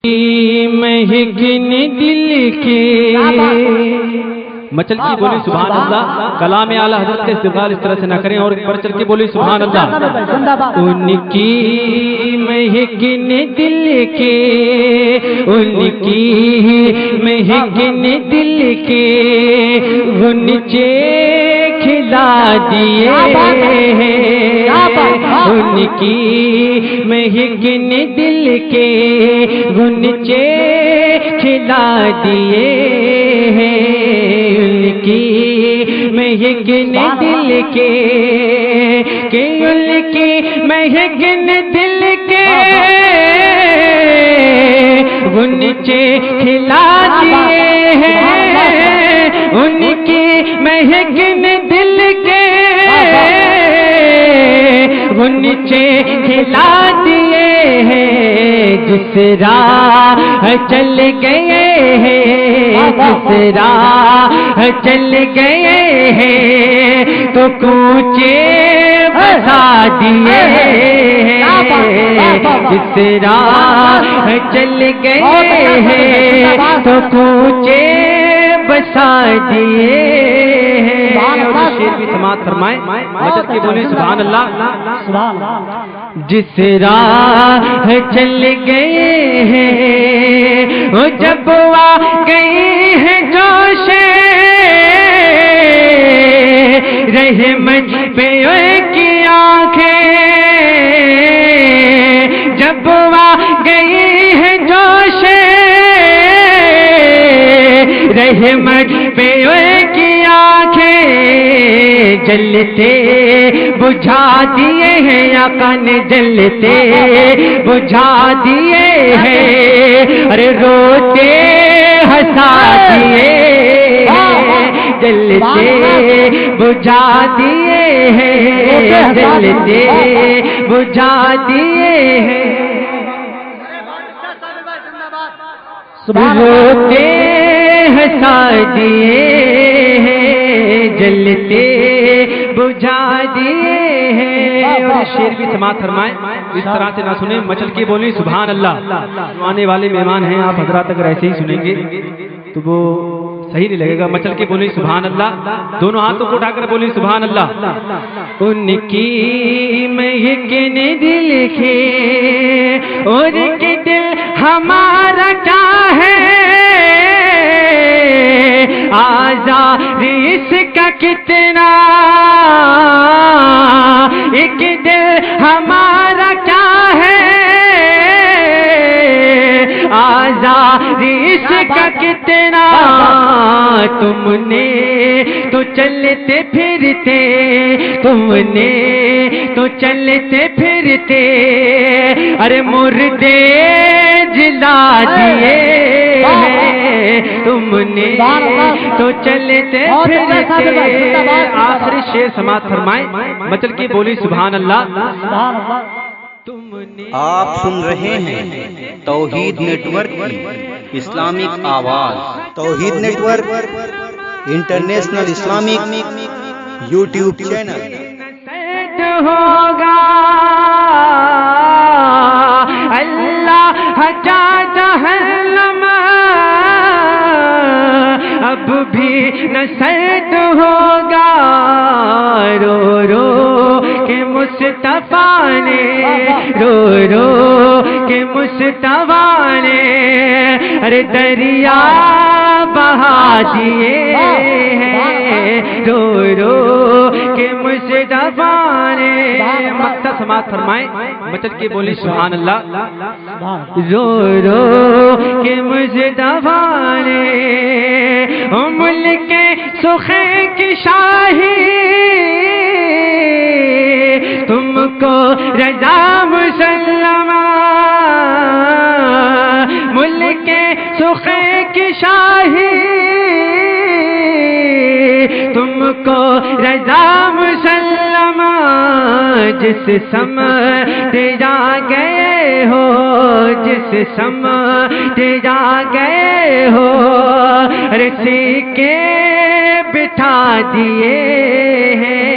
مہکن دل کے مچل کی بولی سبحان اللہ. کلام اعلی حضرت کے استقبال اس طرح سے نہ کریں اور پر چل کے بولی سبحان اللہ. ان کی مہکن دل کے ان کی مہکن دل کے غنچے کھلا دیے ہیں. ان کی مہکن دل کے غنچے کھلا دیے ہیں. ان کی مہکن دل کے کہ ان کی مہکن دل کے غنچے کھلا دیے ہیں. ان کی مہکن دل کے غنچے کھلا دیے ہیں. جس راہ چل گئے ہیں جس راہ چل گئے ہیں تو کوچے بسا دیے ہیں. جس راہ چل گئے ہیں تو کوچے بسا دیے ہیں. شیر بھی سماعت فرمائیں مدد کی بولی سبحان اللہ. جس راہ چل گئے ہیں وہ جب آ گئی ہے جوش رحمت پہ کی آنکھیں. جب آ گئی ہے جوش رحمت پہ کی آنکھیں جلتے بجھا دیے ہیں. آقا نے جلتے بجھا دیے ہیں. ارے روتے ہنسا دیے ہیں. جلتے بجھا دیے ہیں جلتے بجھا دیے ہیں. روتے ہنسا دیے ہیں جلتے بجھا دیے ہیں. اور شیر بھی سماعت فرمائیں اس طرح سے نہ سنیں مچل کی بولی سبحان اللہ. آنے والے مہمان ہیں آپ حضرات اگر ایسے ہی سنیں گے تو وہ صحیح نہیں لگے گا. مچل کی بولی سبحان اللہ. دونوں ہاتھوں کو اٹھا کر بولی سبحان اللہ. ان کی مہکن دل کے اور کے دل ہمارا کیا ہے آزاد اس کا کتنا. ایک دل ہمارا کیا ہے آزاد اس کا کتنا. تم نے تو چلتے پھرتے تم نے تو چلتے پھرتے ارے مردے جلا دیے ہیں. تم نے تو چلتے پھرتے. آخری شعر سماعت فرمائیں مچل کی بولی سبحان اللہ. آپ سن رہے ہیں توحید نیٹ ورک کی اسلامک آواز. Tauheed network international Islamic YouTube channel. ہوگا اللہ کا جہنم اب بھی نہ سید ہوگا. رو رو کہ مصطفیٰ نے رو رو کہ مصطفیٰ نے ارے دریا بہا دیے ہیں. رو رو کہ مصطفیٰ نے. مقصد سماعت فرمائیں مچل کی بولی سبحان اللہ. رو رو کہ مصطفیٰ نے ملک سخے کی شاہی تم کو رضا مسلمہ. ملک سخے کی شاہی تم کو رضا مسلمہ. جس سمت جا گئے ہو جس سمت جا گئے ہو رسی کے بٹھا دیے ہیں.